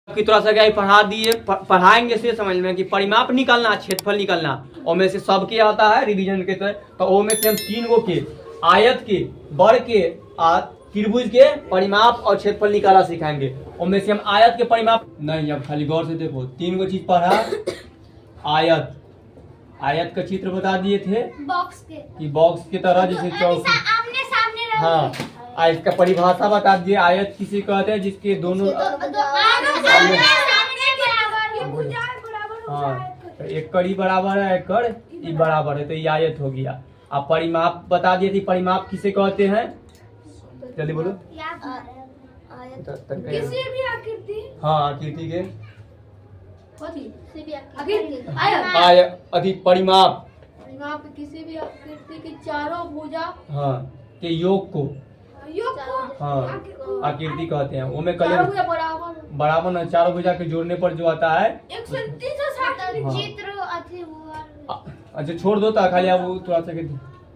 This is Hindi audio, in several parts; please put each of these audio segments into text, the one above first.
की थोड़ा सा क्या पढ़ा दिए, पढ़ाएंगे से समझ में कि परिमाप निकालना, क्षेत्रफल निकालना, और में से सब के आता है रिवीजन के तरह। तो वो में से हम तीन गो के, आयत के, वर्ग के और त्रिभुज के परिमाप और क्षेत्रफल निकाला सिखाएंगे। और में से हम आयत के परिमाप नहीं, अब खाली गौर से देखो, तीन गो चीज पढ़ा। आयत, आयत का चित्र बता दिए थे बॉक्स के, कि बॉक्स की तरह जैसे चौक, आमने सामने रहो। हाँ। इसका परिभाषा बता दिए, आयत किसे कहते हैं जिसके दोनों हाँ, तो एकड़ ही बराबर है, एकड़ ही बराबर है, तो ये आयत हो गया। आप परिमाप बता दिए थी, परिमाप किसे कहते हैं, जल्दी बोलो। किसी भी आकृति, हाँ, आकृति के अधिक परिमाप, किसी भी आकृति की चारों भुजा हाँ, के योग को, योग को, हाँ, आकृति कहते हैं। वो में चारों कलर भुजा बराबर न चारों भुजा के जोड़ने पर जो आता है 160 हाँ। चित्र अथी हुआ। अच्छा छोड़ दो तो खाली, अब थोड़ा सा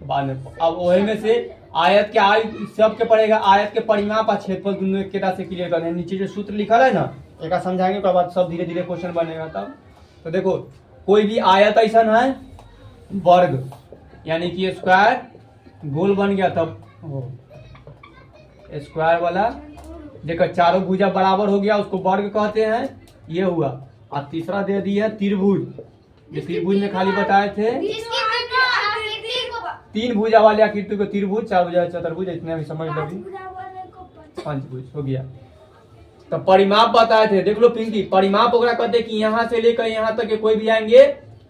बाद में। अब वही में से आयत के आय सब के पड़ेगा, आयत के परिमाप और क्षेत्रफल दोनों एक से क्लियर करना है। नीचे जो सूत्र लिखा है ना, एक समझाएंगे, उसके बाद सब धीरे धीरे क्वेश्चन बनेगा तब। तो देखो, कोई भी आयत ऐसा है वर्ग, यानी कि स्क्वायर गोल बन गया, तब स्क्वायर वाला देखो चारों भुजा बराबर हो गया, उसको वर्ग कहते हैं, ये हुआ। और तीसरा दे दिया त्रिभुज, जो त्रिभुज में खाली बताए थे तीन भुजा वाले आकृति को त्रिभुज, चार भुजा चतुर्भुज, इतने भी समझ लो, पंचभुज हो गया। तो परिमाप बताए थे, देख लो पिंकी, परिमाप होगा कहते कि यहाँ से लेकर यहाँ तक के कोई भी आएंगे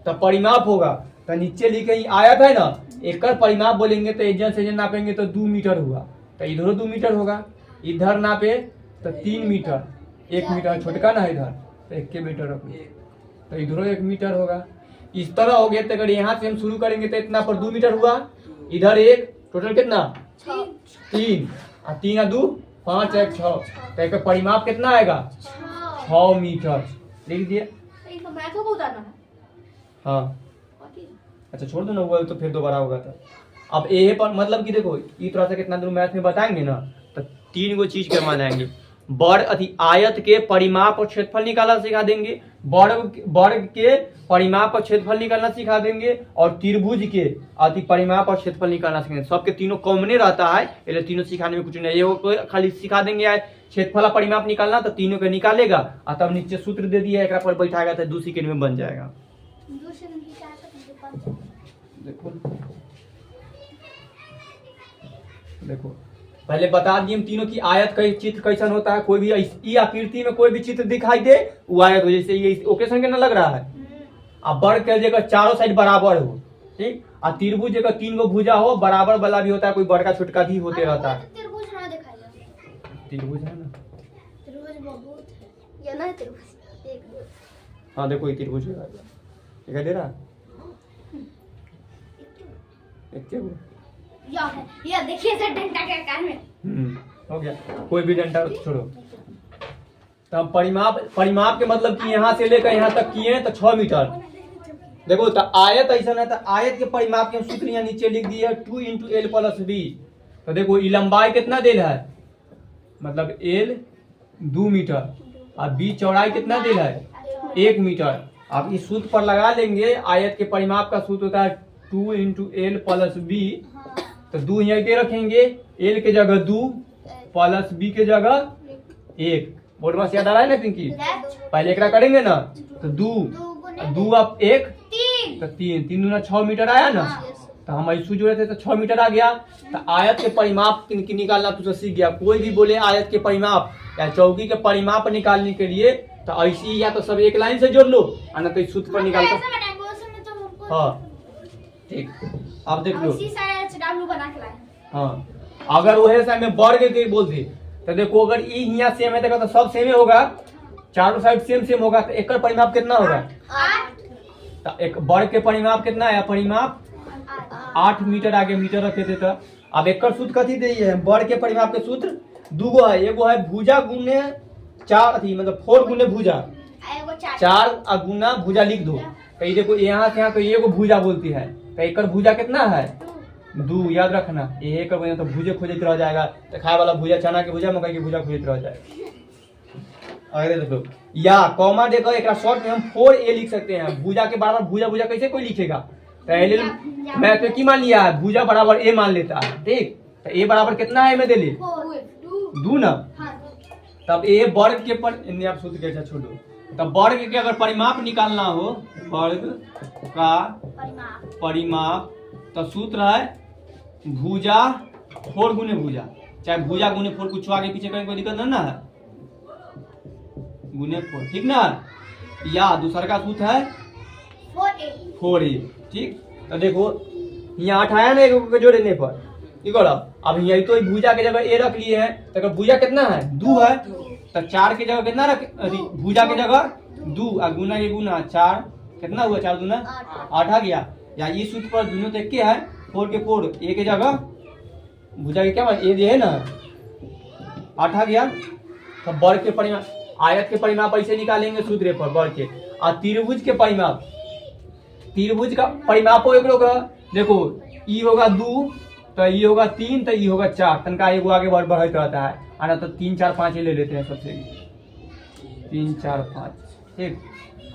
तो परिमाप होगा। तो नीचे लिखे आयत है ना, एकड़ परिमाप बोलेंगे तो एजन से एजन नापेंगे तो 2 मीटर हुआ, तो इधर 2 मीटर होगा, इधर नापे तो 3 मीटर, 1 मीटर छोटका ना इधर, तो 1 मीटर रखो, तो इधर 1 मीटर होगा। इस तरह हो गया। तो अगर यहाँ से हम शुरू करेंगे तो इतना पर 2 मीटर हुआ, इधर 1, टोटल कितना 3, और 3 और 2 5, 1 6, तो एक परिमाप कितना आएगा 6 मीटर। लिख दिए हाँ, अच्छा छोड़ दो ना वो, तो फिर दोबारा होगा। तो अब ए पर मतलब कि देखो, इस तरह से कितना दूर मैथ में बताएंगे ना, तो 3 गो चीज के मान आएंगे। आयत के परिमाप और क्षेत्रफल निकालना सिखा देंगे, वर्ग के परिमाप और क्षेत्रफल निकालना सिखा देंगे, और त्रिभुज के अति परिमाप और क्षेत्रफल निकालना सिखाएंगे। सबके तीनों कॉमने रहता है, इसलिए तीनों सिखाने में कुछ नहीं, ये खाली सिखा देंगे क्षेत्रफल और परिमाप निकालना, तो तीनों को निकालेगा, और तब नीचे सूत्र दे दिया, एक पर बैठाएगा तो 2 सेकंड में बन जाएगा। देखो देखो, पहले बता दिए हम तीनों की आयत का चित्र कैसन होता है। कोई भी इस आकृति में कोई भी चित्र दिखाई दे वो आयत हो, जैसे ये ओकेशन के ना लग रहा है। अब वर्ग के जगह चारों साइड बराबर हो, ठीक, और त्रिभुज जगह 3 गो भुजा हो, बराबर वाला भी होता है, कोई बड़का छोटका भी होते रहता है। त्रिभुज ना दिखाइए, त्रिभुज है ना, त्रिभुज बहुत है, ये ना त्रिभुज 1 2। हाँ देखो, ये त्रिभुज दिखाई दे रहा है, ये देखिए सर, डंडा के आकार में हो गया। कोई भी डंडा छोड़ो। तो हम परिमाप के मतलब कि यहाँ से लेकर यहाँ तक किए तो 6 मीटर। देखो, तो आयत ऐसा है, तो आयत के परिमाप के सूत्र यहाँ नीचे लिख दिए 2 × L + B। तो देखो, ये लंबाई कितना दिल है, मतलब L 2 मीटर, और B चौड़ाई कितना दिल है 1 मीटर। अब इस सूत्र पर लगा लेंगे, आयत के परिमाप का सूत्र होता है 2 × L + B। तो 2 यहाँ के रखेंगे, L के जगह 2 + B के जगह 1। बोर्ड में याद आ रहा है ना पिंकी, पहले एक करेंगे ना, तो 2 अब 1 तो 3 दूना 6 मीटर आया ना। तो हम ऐसे जोड़े थे तो 6 मीटर आ गया। तो आयत के परिमाप निकालना तो सीख गया। कोई भी बोले आयत के परिमाप या चौकी के परिमाप निकालने के लिए, तो ऐसी या तो सब एक लाइन से जोड़ लो, ना तो इस सूत्र पर निकाल कर। हाँ ठीक, अब देख लो, हाँ, अगर वही से में वर्ग के बोलते तो देखो, अगर ये यहाँ सेम है तो सब सेम होगा, चारों साइड सेम होगा, तो एक परिमाप कितना होगा 8। तो एक वर्ग के परिमाप कितना है, परिमाप 8 मीटर, आगे मीटर रखे थे। तो अब एक सूत्र कथी दे है, वर्ग के परिमाप के सूत्र 2 गो है, एगो है भुजा गुने 4 अथी, मतलब 4 गुने भुजा 4 और गुना भुजा लिख दो। तो ये देखो, यहाँ से यहाँ तो ये भुजा बोलती है, तो एक भुजा कितना है 2, याद रखना। ये एक तो भुजे खोजते रह जाएगा, तो खाए वाला भुजा, चना के भुजा, मकई की भुजा खोजते रह जाएगा। अरे देखो या कॉमा देकर एक शॉर्ट में हम 4a लिख सकते हैं। भुजा के बराबर भुजा भुजा कैसे कोई लिखेगा, तो एल मैं तो की मान लिया है, भुजा बराबर ए मान लेता है। ठीक, तो ए बराबर कितना है मैं दे ली 2 ना, तब ए वर्ग के पर आप सूत्र कैसे छोड़ो, तब वर्ग के अगर परिमाप निकालना हो, वर्ग का परिमाप, तो सूत्र है भुजा 4 गुने भुजा, चाहे भुजा गुने 4 कुछ आगे पीछे करें कोई दिक्कत नहीं ना है, गुने 4, ठीक ना। या दूसरा का सूत्र है 4a। ठीक, तो देखो यहाँ 8 आया ना एक को जोड़ने पर, ठीक है। अब यही तो भुजा के जगह ए रख लिए हैं, तो अगर भुजा कितना है 2 है, तो 4 के जगह कितना रख, भुजा के जगह 2 और गुना के गुना 4, कितना हुआ 4 गुना 8 आ गया। या इस सूत्र पर दोनों तो एक है, 4 के 4 ए के जगह भुजा के क्या ए है ना 8 आ गया। तो वर्ग के परिमाप, आयत के परिमाप ऐसे निकालेंगे सूत्र पर वर्ग के, और त्रिभुज के परिमाप, त्रिभुज का परिमाप हो एक लोग देखो ई होगा 2, तो ई होगा 3, तो ई होगा 4, तनका एगो आगे बढ़त रहता है, आना तो 3 4 5 ले लेते हैं सबसे, 3 4 5। ठीक,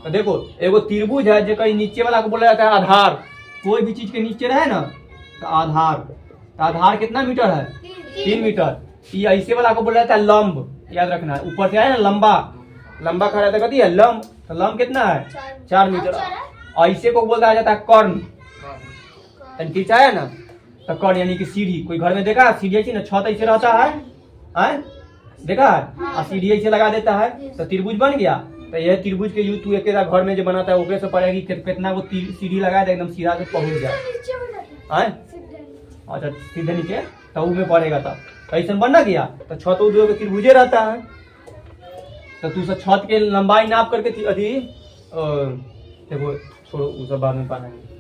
तो देखो एगो त्रिभुज है जो कहीं नीचे वाला को बोला जाता है आधार, कोई भी चीज के नीचे रहे ना तो आधार, तो आधार कितना मीटर है 3 मीटर। ये ऐसे वाला को बोला जाता है लंब, याद रखना है, ऊपर से आया ना लंबा, लंबा खड़ा रहता कहती है लंब, तो लंब कितना है 4 मीटर। ऐसे को बोलता जाता है कर्ण, नीचे आया ना तो कर्ण यानी कि सीढ़ी, कोई घर में देखा सीढ़ी ऐसी ना छत ऐसे रहता है देखा है, और सीढ़ी ऐसे लगा देता है तो त्रिभुज बन गया। तो यह त्रिभुज के यूज तू एक घर में जो बनाता है ओकरे से पड़ेगी कितना वो सीढ़ी लगाया एकदम सीधा से पहुंच जाए, अच्छा सीधे नीचे तो में पड़ेगा, तब ऐसा बनना गया तो छत उद्योग के त्रिभुजे रहता है। तो तू सब छत के लंबाई नाप करके अभी देखो छोड़ो वो सब बाद में पाएंगे।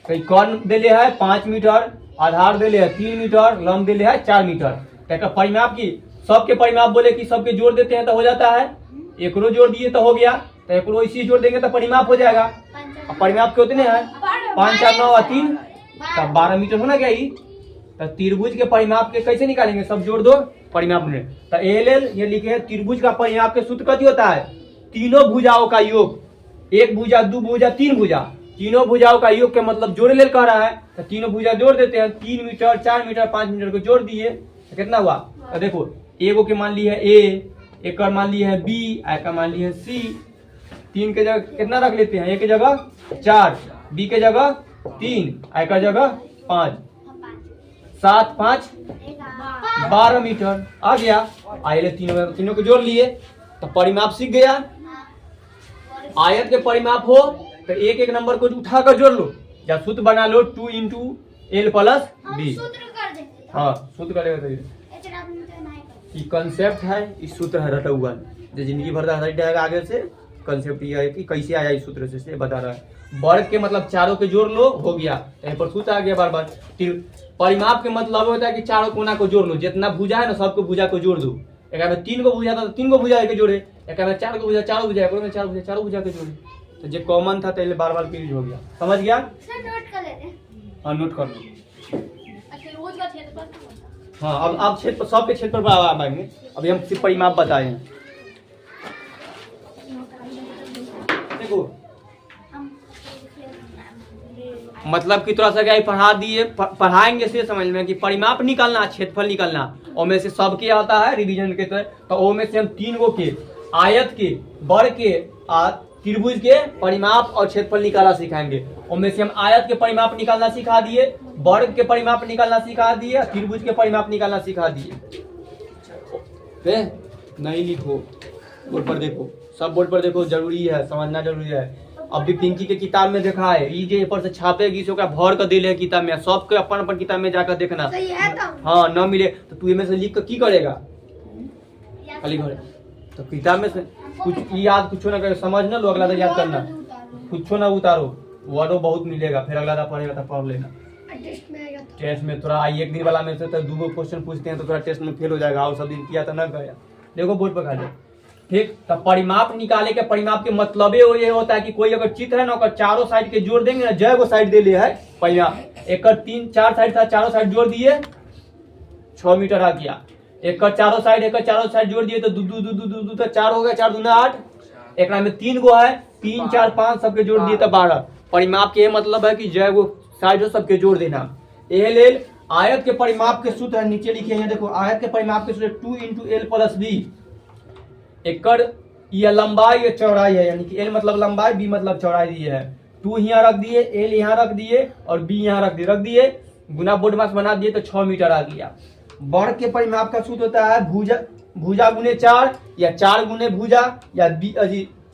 कहीं कर्ण देले है 5 मीटर, आधार देले है 3 मीटर, लंब देले है 4 मीटर। क्या परिमाप की सबके परिमाप बोले कि सबके जोड़ देते हैं तो हो जाता है, एकरो जोड़ दिए तो हो गया, तो एकरो इसी जोड़ देंगे तो परिमाप हो जाएगा। अब परिमाप कितने हैं 5 4 9 और 3, तब 12 मीटर होना क्या ही। तो त्रिभुज के परिमाप के कैसे निकालेंगे, सब जोड़ दो परिमाप में। तो एल ये लिखे त्रिभुज का परिमाप के सूत्र कथी होता है, तीनों भुजाओं का योग, एक भुजा 2 भुजा 3 भुजा, तीनों भुजाओं का योग के मतलब जोड़ लेल कह रहा है, तो तीनों भुजा जोड़ देते हैं, 3 मीटर 4 मीटर 5 मीटर को जोड़ दिए तो कितना हुआ। तो देखो एगो के मान ली है ए, एक का मान ली है बी, एक का मान ली है सी, 3 के जगह कितना रख लेते हैं, ए के जगह 4, बी के जगह 3, ए का जगह 5, 7 5 12 मीटर आ गया। आए तीनों को जोड़ लिए तो परिमाप सीख गया। आयत के परिमाप हो तो एक एक नंबर को उठाकर जोड़ लो या सूत्र बना लो 2 × L + B। हाँ सूत्र करेगा तो कंसेप्ट है, इस सूत्र है रटा हुआ जो जिंदगी भर रहेगा आगे से। कंसेप्ट ये है कि कैसे आया इस सूत्र से बता रहा है। वर्ग के मतलब चारों के जोड़ लो हो गया, यहाँ पर सूत्र आ गया बार बार। परिमाप के मतलब होता है कि चारों कोना को जोड़ लो, जितना भुजा है ना सबको भुजा को जोड़ दो। एक में 3 को भुजा था तो 3 को भुजा के जोड़े, एक में 4 को भुजा 4 भुजा, एक में 4 भुजा 4 भुजा के जोड़े। तो जो कॉमन था पहले बार बार यूज हो गया, समझ गया। नोट कर लेते हैं। हाँ नोट कर लो। रोज का क्षेत्रफल। हाँ अब क्षेत्र सबके क्षेत्र पर आएंगे, अभी हम सिर्फ परिमाप बताए हैं। देखो मतलब कि थोड़ा सा क्या पढ़ा दिए, पढ़ाएंगे से समझ में कि परिमाप निकालना क्षेत्रफल निकालना, और में से सबके आता है रिवीजन के तरह। तो ओ में से हम 3 गो के आयत के, वर्ग के, त्रिभुज के परिमाप और क्षेत्रफल निकालना सिखाएंगे। उनमें से हम आयत के परिमाप निकालना सिखा दिए, वर्ग के परिमाप निकालना सिखा दिए, त्रिभुज के परिमाप निकालना सिखा दिए। नहीं लिखो, बोर्ड पर देखो, सब बोर्ड पर देखो, जरूरी है, समझना जरूरी है। अब भी पिंकी के किताब में देखा है, ये जे पर से छापेगी से भर कर दिले किताब में, सबके अपन अपन किताब में जाकर देखना। सही है तो? हाँ न मिले तो तू इनमें से लिख कर की करेगा, खाली घर तो किताब में से कुछ याद कुछ ना करे, समझ ना लो, अगला तो याद करना, कुछ ना उतारो, वर्डो बहुत मिलेगा, फिर अगला पढ़ेगा तो पढ़ लेना। टेस्ट में थोड़ा एक दिन वाला में से तो 2 क्वेश्चन पूछते हैं तो थोड़ा टेस्ट में फेल हो जाएगा, और सब दिन किया तो न गया। देखो बोर्ड पर खाली ठीक। तो परिमाप निकाले के, परिमाप के मतलब ये होता है कि कोई अगर चित्र है ना चारों साइड के जोड़ देंगे ना, जय को साइड दे लिया है परिमाप, एक 3 4 साइड था, चारों साइड जोड़ दिए 6 मीटर आ गया। एक चारों साइड जोड़ दिए तो दू दू दू दू दू दू तो 4 हो गया, 4 दूना 8। एक में 3 गो है, 3 4 5 सबके जोड़ दिए तो 12। परिमाप के मतलब है कि जय गो साइड हो सबके जोड़ देना। यह लेल आयत के परिमाप के सूत्र नीचे लिखे हैं, देखो आयत के परिमाप के सूत्र 2 × l + b। एकड़ यह लंबाई या चौड़ाई है, यानी कि l मतलब लंबाई, b मतलब चौड़ाई दी है। 2 यहाँ रख दिए, l यहाँ रख दिए और b यहाँ रख दिए, गुना बोर्ड मास बना दिए तो 6 मीटर आ गया। वर्ग के परिमाप का सूत्र होता है भुजा गुने 4 या 4 गुने भुजा या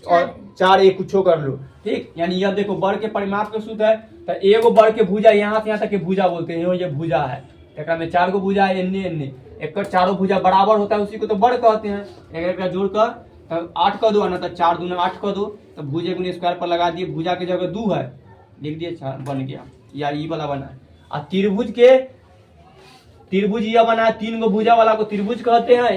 और 4 एक कुछ कर लो, ठीक। यानी यह देखो वर्ग के परिमाप का सूत्र है, तो एगो वर्ग के भुजा यहाँ से यहाँ तक के भुजा बोलते हैं, ये भुजा है। एक में 4 गो भुजा है, एन्ने एक चारों भुजा बराबर होता है, उसी को तो वर्ग कहते हैं। एक जोड़कर तब 8 कर दो, ना तो 4 दूना 8 कर दो, तो भुजे गुने स्क्वायर पर लगा दिए, भुजा की जगह 2 है लिख दिए, 4 बन गया। यार ये वाला बना है। और त्रिभुज यह बना है, 3 गो भुजा वाला को त्रिभुज कहते हैं।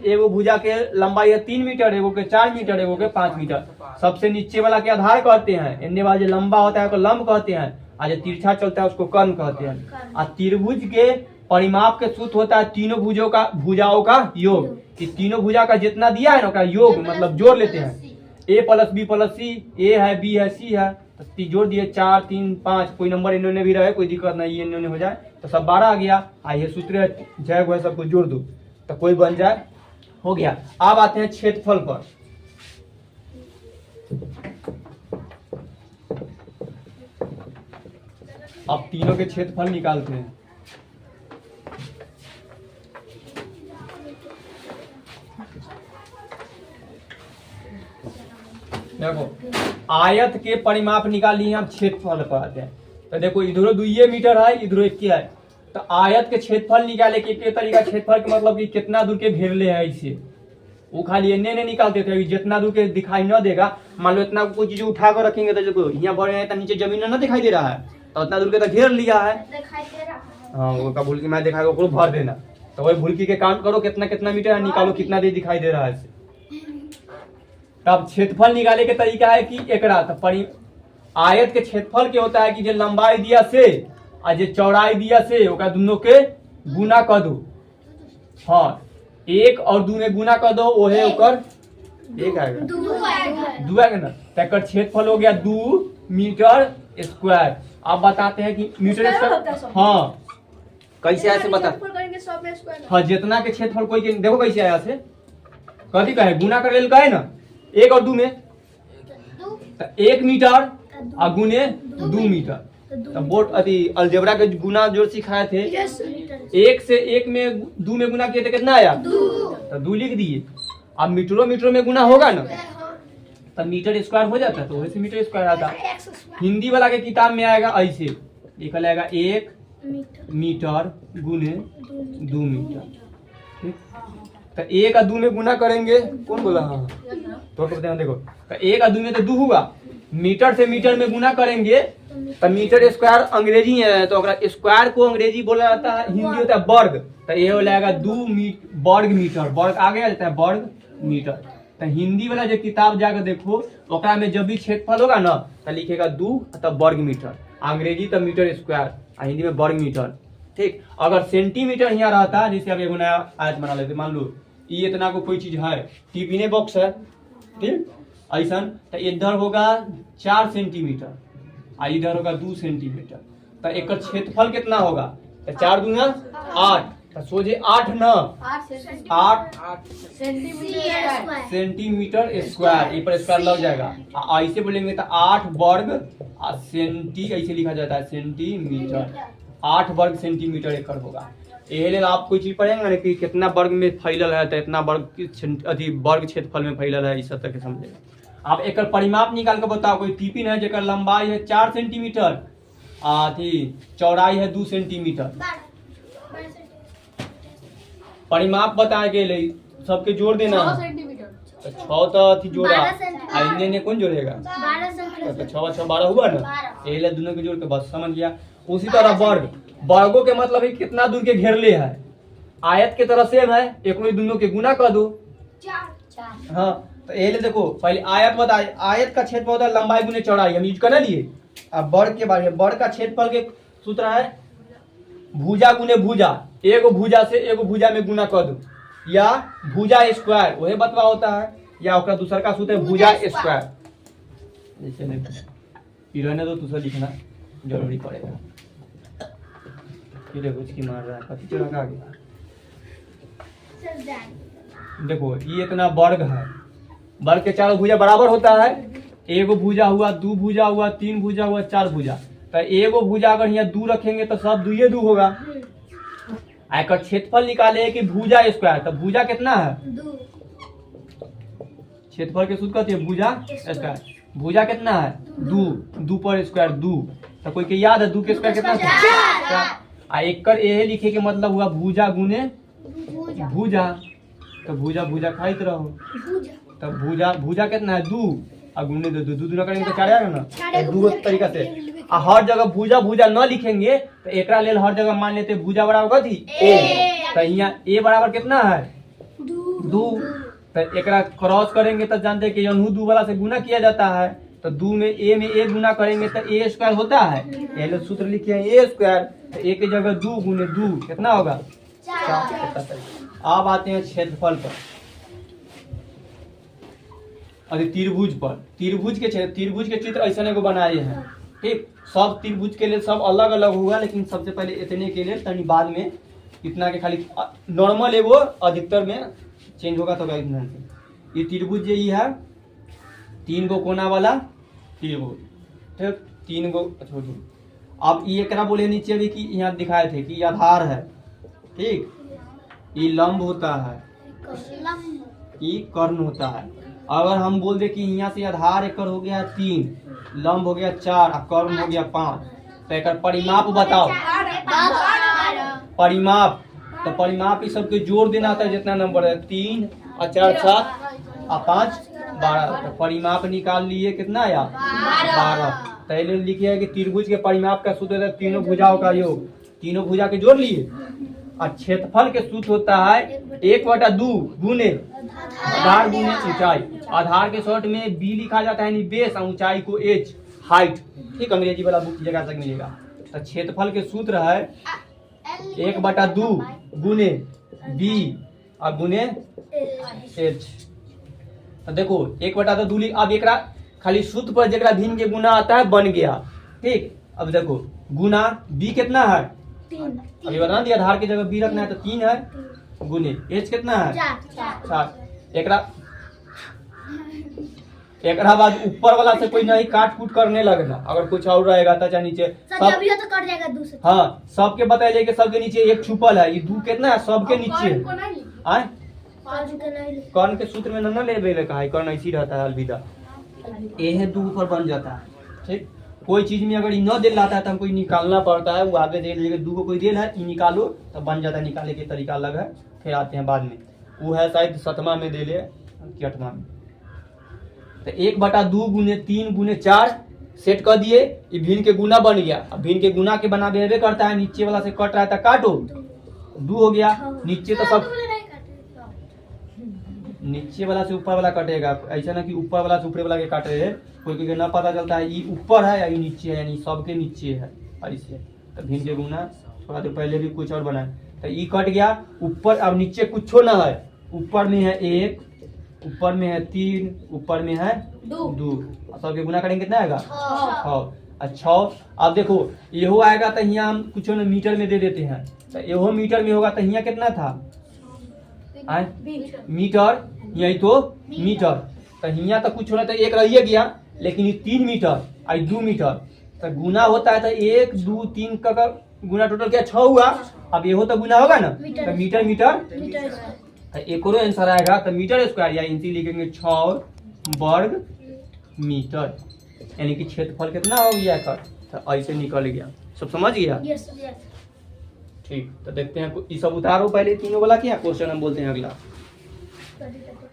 एगो भुजा के लंबाई है 3 मीटर, एगो के 4 मीटर, एगो के 5 मीटर। सबसे नीचे वाला के आधार कहते हैं, इन्ने वाला जो लंबा होता है उसको लंब कहते हैं, और जो तिरछा चलता है उसको कर्ण कहते हैं। और त्रिभुज के परिमाप के सूत्र होता है तीनों भुजाओं का योग। कि तीनों भुजा का जितना दिया है ना उसका योग मतलब जोड़ लेते हैं। a + b + c, a है b है c है, तो जोड़ दिए 4 3 5, कोई नंबर इन्होंने भी रहे कोई दिक्कत नहीं, ये इन्होंने हो जाए तो सब 12 आ गया। ये सूत्र है, जय गो सबको जोड़ दो तो कोई बन जाए, हो गया। अब आते हैं क्षेत्रफल पर। अब तीनों के क्षेत्रफल निकालते हैं। देखो आयत के परिमाप निकाल लिए, हम क्षेत्रफल पर आते हैं। तो देखो इधरो 2 मीटर है, इधरो 1 है, तो आयत के क्षेत्रफल निकाले के तरीका, क्षेत्रफल के मतलब कि कितना दूर के घेरले है इसे, वो खाली इन्ने निकालते थे। जितना दूर के दिखाई न देगा, मान लो इतना कोई चीज उठा कर रखेंगे तो देखो यहाँ बड़े हैं तो नीचे जमीन न दिखाई दे रहा है, तो उतना दूर के तो घेर लिया है। हाँ वो का भूलकी मैं दिखाएगा उसको भर देना, तो वही भूलकी के काउंट करो कितना मीटर है, निकालो कितना देर दिखाई दे रहा है। तब क्षेत्रफल निकाले के तरीका है कि एकरा तो आयत के क्षेत्रफल के होता है कि जो लंबाई दिया से और जो चौड़ाई दिया से ओका दोनों के गुना कर दो। हाँ 1 और 2 में गुना कर दो, वो है ओकर 1 आएगा, 2 आएगा ना। तो क्षेत्रफल हो गया 2 मीटर स्क्वायर। अब बताते हैं कि मीटर स्क्वायर हाँ कैसे ऐसे बता। हाँ जितना के क्षेत्रफल कोई के देखो कैसे आया से कथी कहे गुना कर लेल कहे ना, 1 और 2 में 1 मीटर और गुने 2 मीटर। तो बोर्ड अलजेब्रा के गुना जो सिखाए थे, 1 से 1 में 2 में गुना किए थे कितना आया, तो 2 लिख दिए। अब मीटरों में गुना होगा ना तो मीटर स्क्वायर हो जाता है, तो वैसे मीटर स्क्वायर आता। हिंदी वाला के किताब में आएगा ऐसे लिखा जाएगा 1 मीटर गुने 2 मीटर, ठीक। तो 1 और 2 में गुना करेंगे, कौन बोला हाँ तो देखो, तो 1 और 2 में तो 2 हुआ, मीटर से मीटर में गुना करेंगे तो मीटर स्क्वायर अंग्रेजी है, तो स्क्वायर को अंग्रेजी बोला जाता है, हिंदी होता है वर्ग। तो ये हो जाएगा 2 वर्ग मीटर, वर्ग आगे आ जाता है वर्ग मीटर। तो हिंदी वाला जो किताब जाकर देखो ओकरा में जब भी क्षेत्रफल होगा ना तो लिखेगा 2 तब वर्ग मीटर, अंग्रेजी तो मीटर स्क्वायर, हिंदी में वर्ग मीटर, ठीक। अगर सेंटीमीटर यहाँ रहता, जैसे अब एगो नया आयत बना लेते, मान लो ये इतना को कोई चीज है, टिफिने बॉक्स है, ठीक ऐसा, तो इधर होगा 4 सेंटीमीटर और इधर होगा 2 सेंटीमीटर। तो एक क्षेत्रफल कितना होगा, तो 4 दूना 8, तो सोचे 8 सेंटीमीटर स्क्वायर, ये पर स्क्वायर लग जाएगा। ऐसे बोलेंगे तो 8 वर्ग सेंटी, ऐसे लिखा जाता है सेंटीमीटर, 8 वर्ग सेंटीमीटर एकड़ होगा। यही लेल आप कोई चीज पढ़ेंगे ना कि कितना वर्ग में फैलल है, तो इतना वर्ग वर्ग क्षेत्रफल में फैलल है, इस सब तक समझेगा। आप एक परिमाप निकाल के बताओ, कोई टिफिन है जेकर लंबाई है 4 सेंटीमीटर, चौड़ाई है 2 सेंटीमीटर, परिमाप बताए गए सबके जोड़ देना, 6 तो जोड़ा, इन्हें कौन जोड़ेगा, तो 6 6 12 हुआ ना, यही दोनों के जोड़ के बस समझ गया। उसी तरह वर्गों के मतलब कितना दूर के घेरले है, आयत के तरह सेम है, एक दोनों के गुना कर दो 4। हाँ तो ये देखो पहले आयत बताए, आयत का क्षेत्रफल होता है लंबाई गुने चौड़ाई, हम यूज कर लिए। अब वर्ग के बारे में, वर्ग का क्षेत्रफल के सूत्र है भुजा गुने भुजा, एगो भुजा से एगो भुजा में गुना कर दो, या भुजा स्क्वायर वही बतवा होता है, या ओकरा दूसर का सूत्र है भुजा स्क्वायर। जैसे नहीं रहने दो, दूसरा लिखना जरूरी पड़ेगा। ये देखो इसकी मार रहा है पति चढ़ा के आगे। देखो ये इतना वर्ग है, वर्ग के चारों भुजा बराबर होता है। एगो भुजा हुआ, दो भुजा हुआ, तीन भुजा हुआ, चार भुजा। तो एगो भुजा अगर यहाँ दू रखेंगे तो सब दुए दू होगा। आकर क्षेत्रफल निकाले कि भुजा स्क्वायर, तो भुजा कितना है? क्षेत्रफल के सूत्र कहते हैं भुजा स्क्वायर। भुजा कितना है? दू पर स्क्वायर दू। तो कोई के याद है दू के स्क्वायर कितना था? आ एक कर यही लिखे के मतलब हुआ भुजा गुने भुजा। तो भुजा भुजा खाइत रहो। तो भुजा कितना है? दू। और गुने दो दूना करेंगे तो चार आएगा ना। तो दू तरीका से हर जगह भुजा भुजा न लिखेंगे तो एकरा लेल हर जगह मान लेते भुजा बराबर कथी? ए। तो यहाँ ए बराबर कितना है? दू। तो एकरा क्रॉस करेंगे तो जानते हैं कि यहू दू वाला से गुना किया जाता है। तो दू में ए गुना करेंगे तो ए स्क्वायर होता है। ये सूत्र लिखे हैं ए स्क्वायर। तो ए की जगह दू गुने दू कितना होगा? 4। अब आते हैं क्षेत्रफल पर, अरे त्रिभुज पर। त्रिभुज के चित्र ऐसा एगो बनाए हैं। ठीक, सब त्रिभुज के लिए सब अलग अलग होगा, लेकिन सबसे पहले इतने के लिए तनी बाद में इतना के खाली नॉर्मल है, वो अधिकतर में चेंज होगा तो इतना से। ये त्रिभुज यही है, 3 गो कोना वाला त्रिभुज। ठीक, 3 गो छोड़िए। अब ये एकरा बोले नीचे भी कि यहाँ दिखाए थे कि आधार है। ठीक, ये लंब होता है, ये कर्ण होता है। अगर हम बोल दे कि यहाँ से आधार एकर हो गया 3, लंब हो गया 4 और कर्ण हो गया 5, तो एक परिमाप बताओ। परिमाप, तो परिमाप इस सबके जोड़ देना होता है। जितना नंबर है 3 और 4 7 और 5 12। तो परिमाप निकाल लिए कितना आया? 12। पहले लिखे है कि त्रिभुज के परिमाप का सूत्र है तीनों भुजाओं का योग। तीनों भुजा के जोड़ लिए। और क्षेत्रफल के सूत्र होता है 1/2 गुने आधार गुने ऊंचाई। आधार के शॉर्ट में बी लिखा जाता है, यानी बेस, और ऊंचाई को एच, हाइट। ठीक, अंग्रेजी वाला बुक की जगह तक मिलेगा। तो क्षेत्रफल के सूत्र है 1/2 गुने बी और गुने एच। तो देखो 1/2 अब एकरा खाली सूत्र पर जरा भिन्न के गुना आता है बन गया। ठीक, अब देखो गुना बी कितना है? 3। अभी बता दिया आधार की जगह बी रखना है तो 3 है, गुने एच कितना है? 4। एकरा बाद ऊपर वाला से कोई नहीं काट कूट करने लगना। अगर कुछ और रहेगा तो चाहे नीचे सब तो कट जाएगा दूसरे। हाँ, सबके बताइए कि सबके नीचे एक छुपल है। ये दू कितना है? सबके नीचे है। कर्ण के सूत्र में न ले कहा है, कर्ण ऐसी रहता है अलविदा। ये दू ऊपर बन जाता है। ठीक, कोई चीज में अगर न दिल लाता है तो हमको निकालना पड़ता है। वो आगे दे दू को कोई दिल है, निकालो तो बन जाता है। निकालने के तरीका अलग है, फिर आते हैं बाद में। वो है शायद 7वां में दे ले कि 8वां में। तो 1/2 गुने 3 गुने 4 सेट कर दिए। ये भिन्न के गुना बन गया। अब भिन्न के गुना के बना बेबे करता है, नीचे वाला से कट रहा है तो काटो, 2 हो गया। नीचे तो सब नीचे वाला से ऊपर वाला कटेगा। ऐसा ना कि ऊपर वाला से ऊपर वाला के काट रहे हैं, कोई ना पता चलता है ये ऊपर है या ये नीचे है, यानी सबके नीचे है। और इससे तो भिन्न के गुना थोड़ा देर पहले भी कुछ और बनाए तो ये कट गया ऊपर। अब नीचे कुछ ना है, ऊपर में है 1, ऊपर में है 3, ऊपर में है 2। सबके गुना करेंगे कितना आएगा? 6। अब देखो येहो आएगा तो यहाँ हम कुछ ना मीटर में दे देते हैं। तो येहो मीटर में होगा तो यहाँ कितना था? मीटर, यही तो मीटर। तो यहाँ तो कुछ होना तो 1 रह गया, लेकिन ये 3 मीटर और 2 मीटर। तो गुना होता है तो 1 2 3 का गुना टोटल क्या 6 हुआ। अब ये हो तो गुना होगा ना, तो मीटर मीटर तो एक और आंसर आएगा। तो मीटर स्क्वायर या इंची लिखेंगे 6 वर्ग मीटर, यानी कि क्षेत्रफल कितना हो गया कर। तो ऐसे निकल गया। सब समझ गया? ठीक, तो देखते हैं ये सब उतारो पहले तीनों वाला क्या क्वेश्चन हम बोलते हैं अगला।